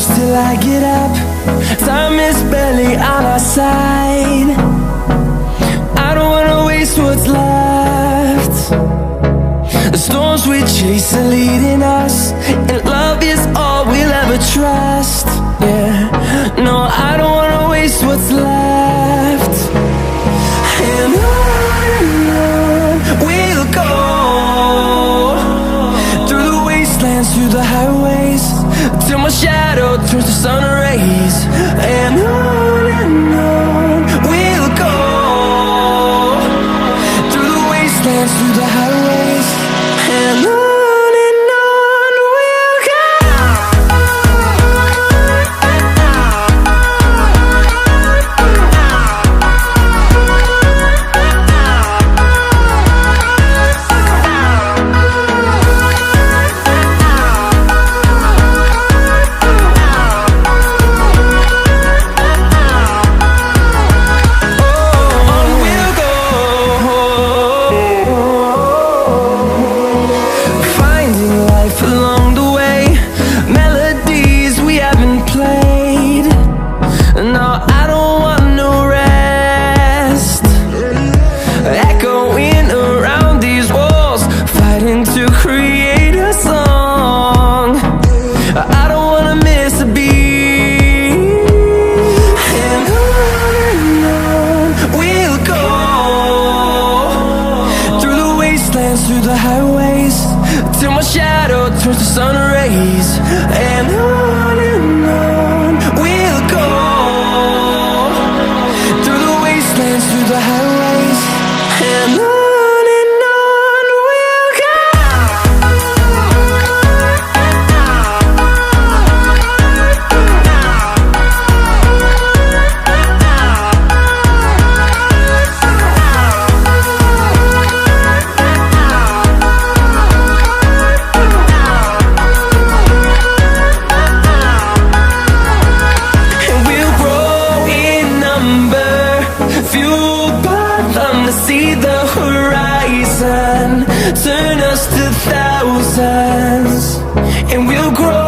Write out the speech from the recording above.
close till I get up. Time is barely on our side. I don't wanna waste what's left. The storms we chase are leading us, and love is all we'll ever trust. Yeah, no, I don't wanna waste what's left. And on we'll go, through the wastelands, through the highways, till my shadow turns to sun rays. And on we'll go, through the wastelands, through the highways, and on we'll go. To create a song, I don't wanna miss a beat. And on we'll go, through the wastelands, through the highways, till my shadow turns to sun rays. And on we'll go, through the wastelands, through the highways, and on. See the horizon turn us to thousands, and we'll grow